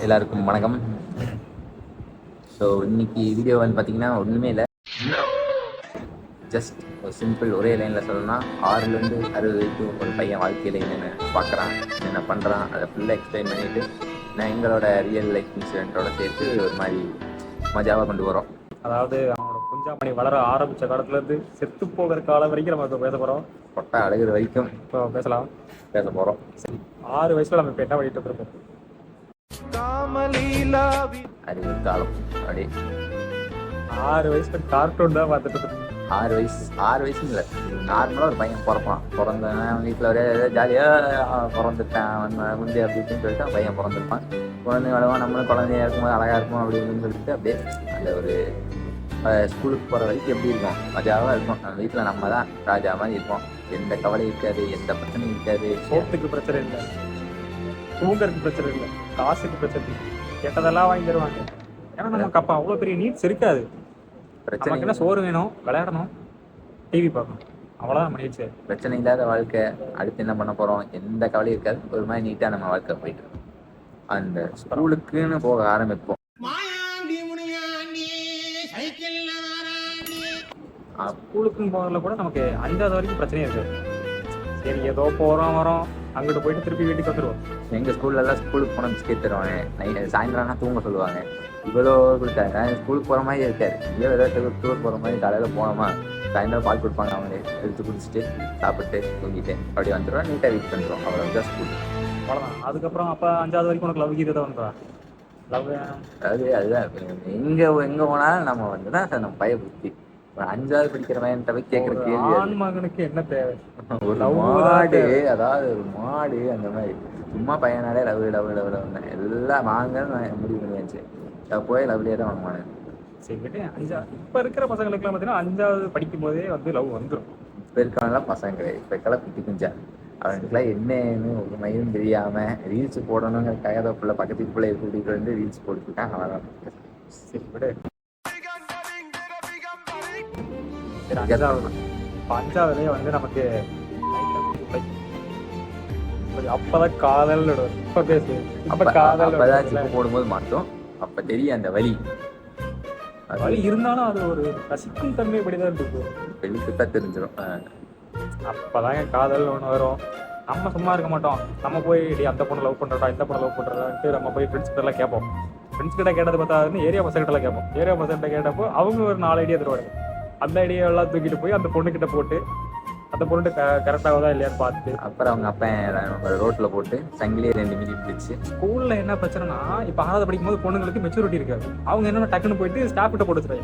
எல்லாருக்கும் வணக்கம். ஸோ இன்னைக்கு வீடியோ வந்து பார்த்தீங்கன்னா ஒன்றுமே இல்லை, ஜஸ்ட் ஒரு சிம்பிள் ஒரே லைனில் சொல்லணும்னா 6லேருந்து 60 வரைக்கும் ஒரு பையன் வாழ்க்கையில் என்னென்ன பார்க்குறான், என்னென்ன பண்ணுறான், அதை ஃபுல்லாக எக்ஸ்பிளைன் பண்ணிவிட்டு நான் எங்களோட ரியல் லைஃப் இன்சிடென்ட்டோட சேர்த்து ஒரு மாதிரி மஜாவாக கொண்டு வரோம். அதாவது அவனோட குஞ்சாமணி வளர ஆரம்பித்த காலத்துலேருந்து செத்து போகிற காலம் வரைக்கும் நம்ம இப்போ பேச போகிறோம். கொட்டை அழுகிற வரைக்கும் இப்போ பேச போகிறோம். சரி, 6 வயசில் நம்ம இப்போ என்ன பண்ணிட்டு இருக்கோம்? அறிவு காலம் அப்படி 6 வயசுல கார்ட்டூன் தான் பார்த்துட்டு இருக்கோம். 6 வயசு இல்லை, நார்மலாக ஒரு பையன் பிறப்பான். பிறந்தவன் வீட்டில் ஒரே ஜாலியாக பிறந்துட்டான் முந்தைய அப்படி இப்படின்னு சொல்லிட்டு பையன் பிறந்திருப்பான். குழந்தை வளவான், நம்மளும் குழந்தையா இருக்கும்போது அழகாக இருக்கும் அப்படின்னு சொல்லிட்டு அப்படியே அந்த ஒரு ஸ்கூலுக்கு போகிற வரைக்கும் எப்படி இருக்கும், மஜாவாக இருக்கும். நம்ம வீட்டில் நம்ம தான் ராஜா மாதிரி இருப்போம். எந்த கவலையும் இருக்காது, எந்த பிரச்சனையும் இருக்காது. சோத்துக்கு பிரச்சனை இல்லை, தூங்கறதுக்கு பிரச்சனை இல்லை, காசுக்கு பிரச்சனை இல்லை, கேட்டதெல்லாம் வாங்கி தருவாங்க. ஏன்னா நமக்கு அப்போ அவ்வளோ பெரிய நீட்ஸ் இருக்காது. நமக்கு என்ன, சோறு வேணும், விளையாடணும், டிவி பார்க்கணும், அவ்வளோதான் பண்ணிடுச்சு. பிரச்சனை இல்லாத வாழ்க்கை. அடுத்து என்ன பண்ண போகிறோம், எந்த கவலையும் இருக்காது. ஒரு மாதிரி நீட்டாக நம்ம வாழ்க்கை போயிட்டு இருக்கோம். அந்த ஸ்கூலுக்குன்னு போக ஆரம்பிப்போம். ஸ்கூலுக்குன்னு போகிறதுல கூட நமக்கு 5வது வரைக்கும் பிரச்சனையே இருக்குது. சரி, ஏதோ போகிறோம் வரோம், அங்கிட்டு போயிட்டு திருப்பி வீட்டுக்கு வந்துடுவோம். எங்கள் ஸ்கூல்லலாம் ஸ்கூலுக்கு போன பிஸ்கெட் தருவாங்க, சாயந்தரம்னா தூங்க சொல்லுவாங்க. இவ்வளோ கொடுத்தாங்க. ஸ்கூலுக்கு போகிற மாதிரி இருக்காது. இவ்வளோ ஏதாவது டூர் போகிற மாதிரி காலையில் போனோமா, சாயந்தரம் பால் கொடுப்பாங்க, அவங்களே எடுத்து குடிச்சிட்டு சாப்பிட்டு தூங்கிட்டு அப்படி வந்துடுவோம். நீட்டாக வீட் பண்ணுறோம். அவ்வளோதான் ஸ்கூல். அவ்வளோதான். அதுக்கப்புறம் அப்போ 5வது வரைக்கும் உனக்கு லவ் கீதை தான் வந்துடுவா. லவ் அதுதான் எங்கே போனாலும் நம்ம வந்து தான் சார் நம்ம பயபுத்தி. 5வது படிக்கிற பையன்கிட்ட போய் கேட்குற கேள்வி, ஆண் மகனுக்கு என்ன தேவை? ஒரு மாடு, அதாவது ஒரு மாடு அந்த மாதிரி. சும்மா பையனாலே லவ் லவ் லவ் லவ் எல்லாம் வாங்கன்னு முடிவு பண்ணியாச்சு. போய் லவ்லியாக தான் வாங்குவானு. சரிக்கிட்டே 5வது இப்போ இருக்கிற பசங்களுக்குலாம் பார்த்தீங்கன்னா 5வது படிக்கும் போதே வந்து லவ் வந்துடும். இப்போ இருக்கவங்கலாம் பசங்க கிடையாது. இப்போ இருக்கலாம் குட்டி குஞ்சா. அவனுக்குலாம் என்னன்னு ஒரு மயிலும் தெரியாமல் ரீல்ஸ் போடணுங்கிறதுக்காக தான் ஃபுல்லாக பக்கத்து பிள்ளை கூட்டிகிட்டு வந்து ரீல்ஸ் போட்டுருக்கான். அவ்வளோதான். சரி விடு. 5வதுலேயே வந்து நமக்கு அப்பதான் காதல். இப்ப பேசு, இப்ப காதல் போடும்போது மாட்டோம். அப்ப தெரியும் அந்த வலி இருந்தாலும் அது ஒரு ரசிக்கும் தன்மை படிதான் இருக்கு. வெளிச்சுதான் தெரிஞ்சிடும். அப்பதாங்க காதல் ஒண்ணு வரும். நம்ம சும்மா இருக்க மாட்டோம். நம்ம போய் அந்த பொண்ணு லவ் பண்றா, இந்த பொண்ணு லவ் பண்றதான்ட்டு நம்ம போய் ஃப்ரெண்ட்ஸ் கிட்ட எல்லாம் கேட்போம். ஃப்ரெண்ட்ஸ் கிட்ட கேட்டது பார்த்தா ஏரியா பசங்க கிட்ட எல்லாம் கேட்போம். ஏரியா பசங்க கிட்ட கேட்டப்போ அவங்க ஒரு 4 ஐடியா தருவாங்க. அந்த ஐடியா எல்லாம் தூக்கிட்டு போய் அந்த பொண்ணு கிட்ட போட்டு அந்த பொண்ணு கரெக்டாக தான் இல்லையான்னு பார்த்து அப்புறம் அவங்க அப்பா ரோட்ல போட்டு சங்கிலியே 2 மிதி இருந்துச்சு. ஸ்கூல்ல என்ன பிரச்சனைனா, இப்போ 6வது படிக்கும் போது பொண்ணுங்களுக்கு மெச்சூரிட்டி இருக்காது. அவங்க என்னன்னா டக்குன்னு போயிட்டு ஸ்டாஃப் கிட்ட போட்டு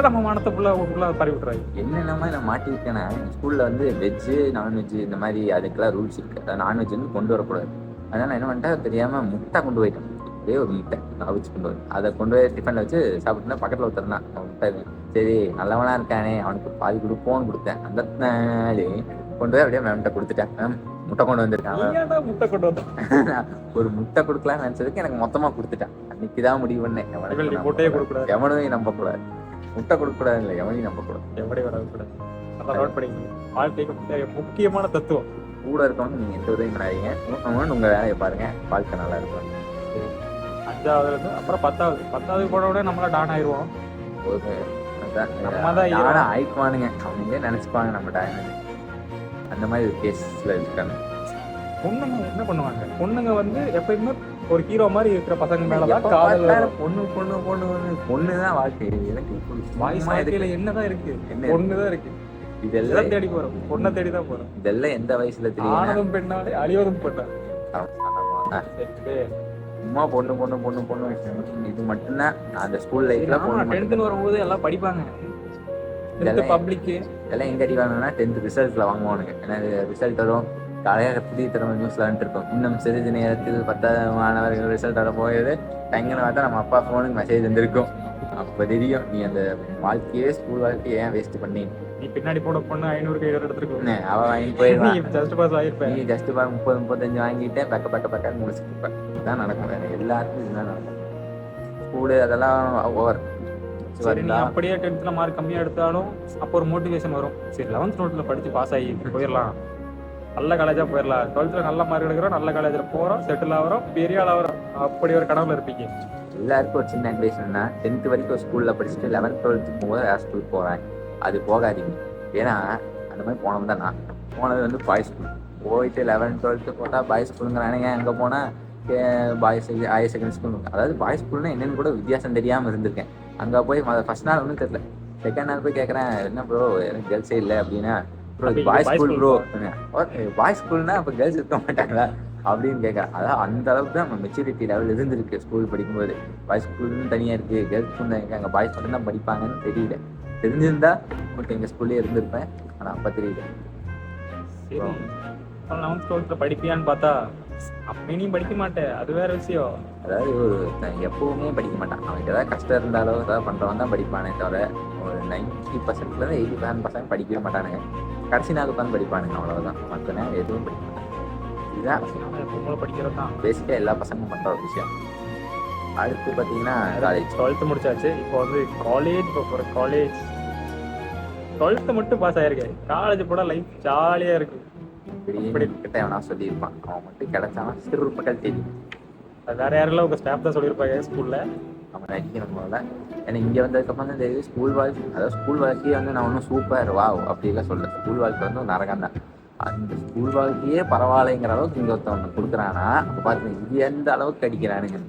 நம்ம மனத்தை ஃபுல்லா பறி விட்டுறாங்க. என்னென்ன நான் மாட்டிருக்கேன்னா, ஸ்கூல்ல வந்து வெஜ்ஜு நான்வெஜ் இந்த மாதிரி அதுக்கெல்லாம் ரூல்ஸ் இருக்கு. அதாவது நான்வெஜ் வந்து கொண்டு வரக்கூடாது. அதனால நான் என்ன பண்ணிட்டேன், தெரியாம முட்டை கொண்டு போயிட்டேன். ஒரே ஒரு முட்டை அவிச்சு கொண்டு வந்து அதை கொண்டு போய் டிஃபன்ல வச்சு சாப்பிட்டுனா பக்கத்தில் ஒருத்தருந்தான் முட்டை. சரி நல்லவனா இருக்கானே, அவனுக்கு பாதி கொடுப்போன்னு கொடுத்தேன். அந்த கொண்டு போய் அப்படியே மேம்கிட்ட கொடுத்துட்டேன். மேம் முட்டை கொண்டு வந்திருக்காங்க. முட்டை கொண்டு வந்தேன். ஒரு முட்டை கொடுக்கலாம்னு நினைச்சதுக்கு எனக்கு மொத்தமா கொடுத்துட்டேன். அன்னைக்குதான் முடிவு பண்ணேன், எவனையும் நம்ப கூடாது. முட்டை கொடுக்க கூடாது இல்லை, எவனையும் நம்ப கூடாது. எவனையும் வரக்கூடாது. நல்லா நோட் பண்ணிக்கணும். வாழ்க்கைக்கு முக்கியமான தத்துவம். கூட இருக்கவங்க நீங்க எந்த உதவியும் பண்ணாதீங்க. உங்க வேலையை பாருங்க, வாழ்க்கை நல்லா இருக்கும். 5வது இருந்து அப்புறம் 10வது போட விட நம்மளா டான் ஆயிடுவோம். ஆயிக்குவானுங்க, அவங்களே நினைச்சுப்பாங்க நம்ம டான். அந்த மாதிரி ஒரு கேஸ்ல இருக்காங்க. பொண்ணுங்க என்ன பண்ணுவாங்க, பொண்ணுங்க வந்து எப்பயுமே ஒரு ஹீரோ மாதிரி இருக்கிற பசங்க மேலதான் காதல். பொண்ணுதான் வாழ்க்கை. எனக்கு வாழ்க்கையில என்னதான் இருக்கு, பொண்ணுதான் இருக்கு. இதெல்லாம் தேடி போறோம், பொண்ணை தேடிதான் போறோம். இதெல்லாம் எந்த வயசுல தெரியும்? ஆனதும் பெண்ணாலே அழிவதும் பெண்ணா. சும்மா பொண்ணு இது மட்டும்தான் அந்த ஸ்கூல் லைஃப்ல. 10th வரும்போது எல்லாம் படிப்பாங்க. பப்ளிக் இதெல்லாம் எங்க அடிவாங்கன்னா 10th ரிசல்ட்ல வாங்குவானுங்க. ஏன்னா ரிசல்ட் வரும் காலையாக புதிய திறமை நியூஸ்ல இருக்கும். இன்னும் சிறிது நேரத்தில் 10வது மாணவர்கள் ரிசல்ட் வர போகிறது டங்குன்னு பார்த்தா நம்ம அப்பா ஃபோனுக்கு மெசேஜ் வந்திருக்கும். அப்ப தெரியும் நீ அந்த வாழ்க்கையே ஸ்கூல் வாழ்க்கையை ஏன் வேஸ்ட் பண்ணி. நீ பின்னாடி போட பொண்ணு 500 எடுத்துருக்கோம். அவ வாங்கி போயிருவான். Just pass ஆயிருப்பேன். நீ ஜஸ்ட் பாஸ் 30-35 வாங்கிட்டேன். பக்க முடிச்சுட்டு இருப்பேன். இதுதான் நடக்கும். எல்லாருக்கும் இதுதான் நடக்கும். ஸ்கூலு அதெல்லாம் ஓவர். அப்படியே 10th மார்க் கம்மியா எடுத்தாலும் அப்போ ஒரு மோட்டிவேஷன் வரும். சரி 11th நோட்ல படிச்சு பாஸ் ஆகி போயிடலாம். நல்ல காலேஜாக போயிடலாம். 12th நல்ல மார்க் எடுக்கிறோம், நல்ல காலேஜில் போகிறோம், செட்டில் ஆகிறோம், பெரிய ஆள் ஆகிறோம். அப்படி ஒரு கனவுல இருப்பீங்க. எல்லாருக்கும் ஒரு சின்ன அட்வைஸ் என்னன்னா 10th வரைக்கும் ஸ்கூலில் படிச்சுட்டு 11th 12th போகும்போது வேறு ஸ்கூல் போகிறேன், அது போகாதீங்க. ஏன்னா அந்த மாதிரி போனது தான் நான் போனது வந்து பாய்ஸ் ஸ்கூல். போயிட்டு 11th 12th போட்டால் பாய்ஸ் ஸ்கூலுங்கிறானுங்க. அங்கே போனால் பாய்ஸ் ஹையர் செகண்டரி ஸ்கூல். அதாவது பாய்ஸ் ஸ்கூல்னா என்னென்னு கூட வித்தியாசம் தெரியாமல் இருந்திருக்கேன். அங்கே போய் ஃபர்ஸ்ட் நாள் ஒன்றும் தெரியல. செகண்ட் நாள் போய் கேட்குறேன், என்ன ப்ரோ எனக்கு கேர்ள்ஸே இல்லை அப்படின்னா, ப்ரோ இது பாய்ஸ் ஸ்கூல் ப்ரோ. பாய்ஸ் ஸ்கூல்னா அப்போ கேர்ள்ஸ் இருக்க மாட்டாங்களா அப்படின்னு கேட்குறேன். அதான் அந்த அளவுக்கு தான் நம்ம மெச்சூரிட்டி லெவல் இருந்திருக்கு ஸ்கூல் படிக்கும்போது. பாய்ஸ் ஸ்கூல்னு தனியாக இருக்குது, கேர்ள்ஸ் ஸ்கூல் தான் இருக்காங்க, பாய்ஸ் மட்டும் தான் படிப்பாங்கன்னு தெரியல. தெரிஞ்சிருந்தா உங்களுக்கு எங்கள் ஸ்கூல்லே இருந்திருப்பேன், ஆனால் அப்போ தெரியல. சரி, 11th 12th படிப்பியான்னு பார்த்தா அப்பயும் படிக்க மாட்டேன், அது வேற விஷயம். அதாவது ஒரு எப்பவுமே படிக்க மாட்டான். அவனுக்கு ஏதாவது கஷ்டம் இருந்தாலும் ஏதாவது பண்ணுறவன் தான் படிப்பானே தவிர ஒரு 90%லேருந்து 87% படிக்கவே மாட்டானுங்க. கடைசி நாள் உட்காந்து படிப்பானுங்க, அவ்வளோதான். மற்ற நேரம் எதுவும் படிக்க மாட்டாங்க. இதுதான் படிக்கிறது தான் பேசிக்காக எல்லா பசங்களும் பண்ணுற ஒரு விஷயம். அடுத்து பார்த்தீங்கன்னா காலேஜ் 12th முடிச்சாச்சு. இப்போ வந்து காலேஜ் போகிற காலேஜ் 12th மட்டும் பாஸ் ஆயிருக்கேன். காலேஜ் போட லைஃப் ஜாலியாக இருக்கு. இப்படி கிட்ட எவனா சொல்லியிருப்பான், அவன் மட்டும் கிடைச்சானா சிறுபக்கல் தெரியும். அது வேற யாரெல்லாம் உங்கள் ஸ்டாஃப் தான் சொல்லியிருப்பாங்க ஸ்கூலில். அவன் நடிக்கணும் போல. ஏன்னா இங்கே வந்ததுக்கப்புறம் தான் தெரியுது ஸ்கூல் வாழ்க்கை. அதாவது ஸ்கூல் வாழ்க்கையே வந்து நான் ஒன்றும் சூப்பர் வா அப்படிலாம் சொல்ல. ஸ்கூல் வாழ்க்கை வந்து நரகம் தான். அந்த ஸ்கூல் வாழ்க்கையே பரவாயில்லைங்கிற அளவுக்கு இங்கே ஒருத்தவங்க கொடுக்குறானா அப்போ பார்த்துங்க இது எந்த அளவுக்கு அடிக்கிறானுங்க.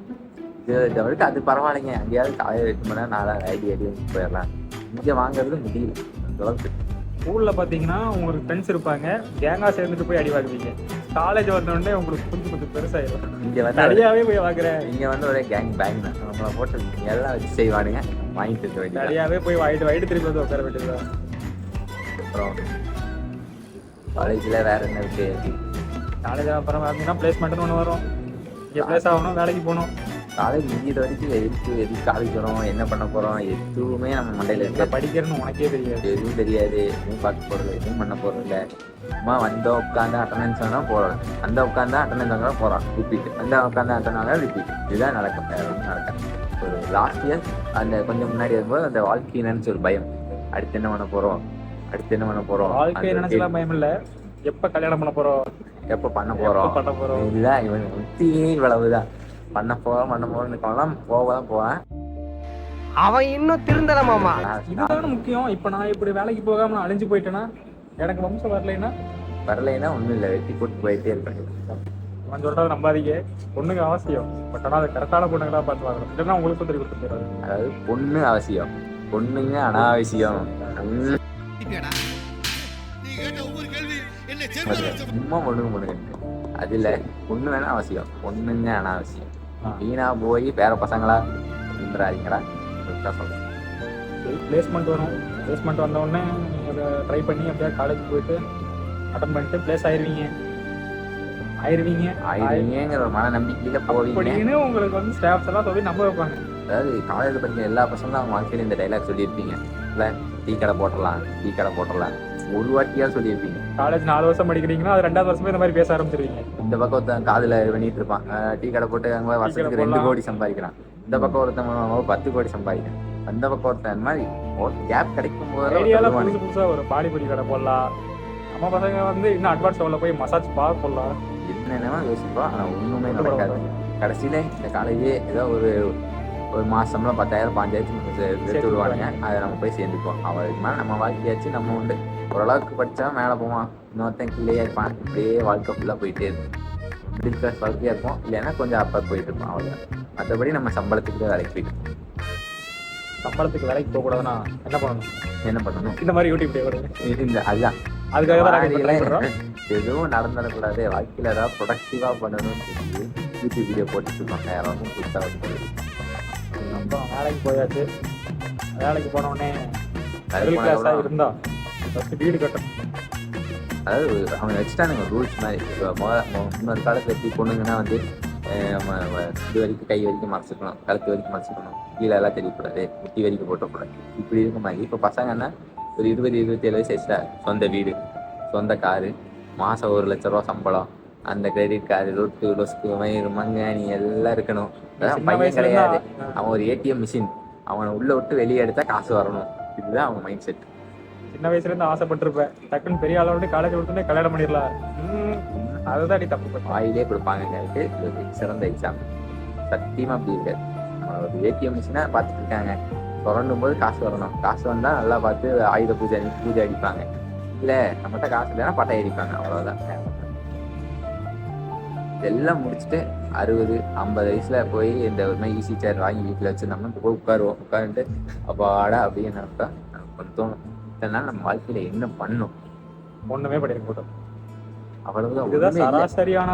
இது வரைக்கும் அது பரவாயில்லைங்க, அங்கேயாவது காலையில் 8 மணி நேரம் 4 அடி போயிடலாம். இங்கே வாங்குறது முடியல அந்த அளவுக்கு. ஸ்கூலில் பார்த்தீங்கன்னா உங்களுக்கு ஃப்ரெண்ட்ஸ் இருப்பாங்க, கேங்காக சேர்ந்துட்டு போய் அடி வாங்குவீங்க. காலேஜ் வந்தோடனே உங்களுக்கு கொஞ்சம் பெருசாகிடும். இங்கே வந்து நிறையாவே போய் வாங்குறேன். இங்கே வந்து ஒரே கேங் பேங் தான். நம்மளை போட்டு எல்லாம் வச்சு செய்வானுங்க, வாங்கிட்டு இருக்க வேண்டியது. நிறையாவே போய் வாங்கிட்டு திருப்பி வந்து உட்கார வேண்டியதுதான். அப்புறம் காலேஜில் வேற என்ன இருக்கு? காலேஜ் அப்புறம் பார்த்தீங்கன்னா பிளேஸ்மெண்ட்னு ஒன்று வரும். இங்கே பிளேஸ் ஆகணும், வேலைக்கு போகணும். காலேஜ் முடிஞ்சது வரைக்கும் எதுக்கு காலேஜ் வரும், என்ன பண்ண போகிறோம், எதுவுமே நம்ம மண்டையில் என்ன படிக்கிறேன்னு உனக்கே தெரியாது. எதுவும் தெரியாது, எதுவும் பார்க்க போகிறது, எதுவும் பண்ண போகிறது இல்லை. சும்மா வந்தோம் உட்காந்து அட்டண்டன்ஸ் வாங்கினா போகிறோம், அந்த உட்காந்து அட்டண்டன்ஸ் வாங்கினா போகிறோம், ரிப்பீட். அந்த உட்காந்து அட்டண்டன்ஸ் வாங்கினா ரிப்பீட். இதுதான் நடக்கும், வேறு ஒன்றும் நடக்கும். ஒரு லாஸ்ட் இயர் அந்த கொஞ்சம் முன்னாடி வரும்போது அந்த வாழ்க்கை நினச்சி ஒரு பயம். அடுத்து என்ன பண்ண போகிறோம், அடுத்து என்ன பண்ண போகிறோம், வாழ்க்கை நினைச்சலாம் பயம் இல்லை. எப்போ கல்யாணம் பண்ண போகிறோம், எப்போ பண்ண போகிறோம், இதுதான் இவன் முத்தியே இவ்வளவுதான். பண்ண போறோம்னு போகலாம் போவேன். அவன் இன்னும் திருந்தலமாமா. இதுதான முக்கியம். இப்போ நான் இப்படி வேலைக்கு போகாம நான் அழிஞ்சு போயிட்டேன்னா, எனக்கு வம்சம் வரலைன்னா ஒன்றும் இல்லை, வெட்டி போட்டு போயிட்டே இருப்பேன். நான் சொல்றதை நம்பாதீங்க. பொண்ணுங்க அவசியம், பட் ஆனால் அது கரெக்டான பொண்ணுங்களா பார்த்து வாங்கணும். இல்லைன்னா உங்களுக்கு தெரியும் கொடுத்துருக்காரு. அதாவது பொண்ணு அவசியம், பொண்ணுங்க அனாவசியம். சும்மா பொண்ணுங்க அதுல பொண்ணு வேணா அவசியம், பொண்ணுங்க அனாவசியம். வீணா போய் வேற பசங்களா இருந்துறாதீங்கடா சொல்றேன். பிளேஸ்மெண்ட் வரும். பிளேஸ்மெண்ட் வந்த உடனே அதை ட்ரை பண்ணி அப்படியே காலேஜ் போயிட்டு அட்டன் பண்ணிட்டு பிளேஸ் ஆயிருவீங்கிற ஒரு மன நம்பிக்கையில போவீங்க. உங்களுக்கு வந்து ஸ்டாஃப்ஸ் எல்லாம் சொல்லி நம்ப வைப்பாங்க. அதாவது காலேஜில் படிக்கிற எல்லா பசங்களும் அவங்க வாழ்க்கையில இந்த டைலாக் சொல்லியிருப்பீங்க. இல்லை டீ கடை போட்டுடலாம் ஒரு வாட்டியா சொல்லியிருப்பீங்க. காலேஜ் 4 வருஷம் படிக்கிறீங்கன்னா அது 2வது வருஷமே இந்த மாதிரி பேச ஆரம்பிச்சிருவீங்க. இந்த பக்கம் ஒருத்தன் காதுல பண்ணிட்டு இருப்பான், டீ கடை போட்டு அங்கே வருஷத்துக்கு 2 கோடி சம்பாதிக்கிறான். இந்த பக்கம் ஒருத்தன் 10 கோடி சம்பாதிக்கிறான். அந்த பக்கம் ஒருத்தன் இந்த மாதிரி கேப் கிடைக்கும் போது புதுசா ஒரு பானிபூரி கடை போடலாம். நம்ம பசங்க வந்து இன்னும் அட்வான்ஸ் லெவலில் போய் மசாஜ் ஸ்பா போடலாம். என்னென்ன யோசிப்போம், ஆனால் ஒன்றுமே நடக்காது. கடைசியில் இந்த காலேஜே ஏதோ ஒரு மாதம்ல 10,000 5,000 எடுத்து விடுவானுங்க. அதை நம்ம போய் சேர்ந்துக்குவோம். அவளுக்கு மேலே நம்ம வாழ்க்கையாச்சு நம்ம உண்டு. ஓரளவுக்கு படித்தா மேலே போவான், இன்னொருத்தன் கீழே இருப்பான். இப்படியே வாழ்க்கை ஃபுல்லாக போயிட்டே இருக்கும். மிடில் கிளாஸ் வாழ்க்கையாக இருப்போம், இல்லைன்னா கொஞ்சம் அப்பா போயிட்டு இருப்போம். அவ்வளோதான். மற்றபடி நம்ம சம்பளத்துக்கு தான் வேலைக்கு போயிட்டு. சம்பளத்துக்கு வேலைக்கு போகக்கூடாதுன்னா என்ன பண்ணணும்? இந்த மாதிரி யூடியூப் இந்த அதுதான் அதுக்காக தான் எதுவும் நடந்துடக்கூடாது, வாழ்க்கையில் ஏதாவது ப்ரொடக்டிவாக பண்ணணும்னு சொல்லி யூடியூப் வீடியோ போட்டுட்டு இருக்கோம். யாரும் புதுசாக நம்ம வேலைக்கு போயாச்சு. வேலைக்கு போனோடனே இருந்தா வீடு கட்டணும். அதாவது அவங்க வச்சுட்டானுங்க ரூல்ஸ் மாதிரி. இப்போ முன்னொரு காலத்தில் எப்படி பொண்ணுங்கன்னா வந்து இது வரைக்கும் கை வரைக்கும் மறைச்சிக்கணும், கழுத்து வரைக்கும் மறைச்சிக்கணும், கீழே எல்லாம் தெரியக்கூடாது, முட்டி வரைக்கும் போட்டக்கூடாது, இப்படி இருக்க மாதிரி. இப்போ பசங்கன்னா ஒரு 20-27 வயசு ஆயிடுச்சா, சொந்த வீடு, சொந்த காரு, மாதம் 1 லட்ச ரூபா சம்பளம், அந்த கிரெடிட் கார்டு, ரொட்டு லொஸ்கு மயிறு மங்கானி எல்லாம் இருக்கணும். அதான் பையன் கிடையாது, அவன் ஒரு ATM மிஷின். அவனை உள்ளே விட்டு வெளியே எடுத்தால் காசு வரணும். இதுதான் அவங்க மைண்ட் செட். சின்ன வயசுல இருந்து ஆசைப்பட்டிருப்பேன், டக்குன்னு பெரிய ஆளோட காலேஜ் கொடுத்தோன்னே கல்யாணம் பண்ணிடலாம். அதுதான் நீ தப்பு பண்ண. வாயிலே கொடுப்பாங்க இது ஒரு சிறந்த எக்ஸாம். சத்தியமா அப்படி இருக்காது. நம்ம ஒரு ஏடிஎம் மிஷினா பார்த்துட்டு இருக்காங்க, தொடரும் போது காசு வரணும், காசு வந்தா நல்லா பார்த்து ஆயுத பூஜை அடிப்பாங்க, இல்ல நம்மகிட்ட காசு இல்லைன்னா பட்டை அடிப்பாங்க, அவ்வளவுதான். இதெல்லாம் முடிச்சுட்டு 60-50 வயசுல போய் இந்த ஒரு மாதிரி ஈஸி சேர் வாங்கி வீட்டில் வச்சிருந்தோம்னா போய் உட்காந்துட்டு அப்பாடா அப்படின்னு நினைப்பா நமக்கு கொஞ்சம் தோணும். இதனால நம்ம வாழ்க்கையில என்ன பண்ணும்? ஒண்ணுமே பண்ணிருக்க மாட்டோம். அவ்வளவுதான். இதுதான் ஒண்ணுமே இல்லை. சராசரியான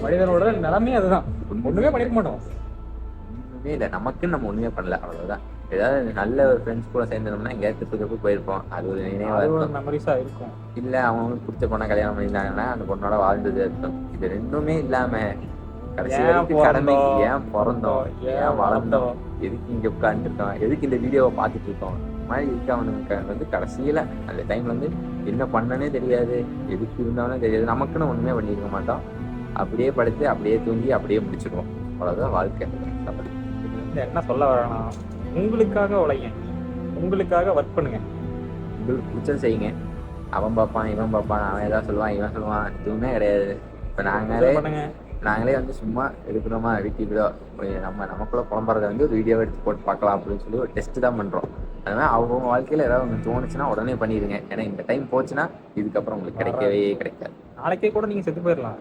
மனிதனோட நிலைமை அதுதான். ஒண்ணுமே பண்ணிருக்க மாட்டோம். ஒண்ணுமே இல்லை. நமக்குன்னு நம்ம ஒண்ணுமே பண்ணல, அவ்வளவுதான். ஏதாவது நல்ல ஒரு ஃப்ரெண்ட்ஸ் கூட சேர்ந்தோம்னா எங்கேயாவது ட்ரிப்புக்கு போயிருப்போம், அது ஒரு நினைவா அது ஒரு இருக்கும். மெமரிஸா இருக்கும். இல்ல அவங்களுக்கு பிடிச்ச பொண்ணை கல்யாணம் பண்ணியிருந்தாங்கன்னா அந்த பொண்ணோட வாழ்ந்தது இருக்கும். இது ரெண்டுமே இல்லாம கடைசி ஏன் வரைக்கும் கடமைக்கு பிறந்தோம்? ஏன் பிறந்தோம், ஏன் வளர்ந்தோம், எதுக்கு இங்க உட்காந்துருக்கோம், எதுக்கு இந்த வீடியோவை பார்த்துட்டு இருக்கோம், இந்த மாதிரி இருக்கவனுக்கு வந்து கடைசியில அந்த டைம்ல வந்து என்ன பண்ணனே தெரியாது, எதுக்கு இருந்தவனே தெரியாது, நமக்குன்னு ஒண்ணுமே பண்ணிருக்க மாட்டோம். அப்படியே படுத்து அப்படியே தூங்கி அப்படியே முடிச்சிடுவோம். அவ்வளவுதான் வாழ்க்கை. இது வந்து என்ன சொல்ல வரேன்னா, உங்களுக்காக உழைங்க, உங்களுக்காக ஒர்க் பண்ணுங்க. உங்களுக்கு பிடிச்சது செய்யுங்க. அவன் பார்ப்பான், இவன் பார்ப்பான், அவன் ஏதாவது சொல்லுவான், இவன் சொல்லுவான், எதுவுமே கிடையாது. இப்ப Enjoy பண்ணுங்க. நாங்களே வந்து சும்மா எடுக்கிறோமா வீடியோ நமக்குள்ள புலம்புறத வந்து ஒரு வீடியோ எடுத்து போட்டு பார்க்கலாம் அப்படின்னு சொல்லி ஒரு டெஸ்ட் தான் பண்றோம். அதனால அவங்க வாழ்க்கையில ஏதாவது ஒன்று தோணுச்சுன்னா உடனே பண்ணிடுங்க. ஏன்னா இந்த டைம் போச்சுன்னா இதுக்கப்புறம் உங்களுக்கு கிடைக்கவே கிடைக்காது. நாளைக்கே கூட நீங்க செத்து போயிடலாம்.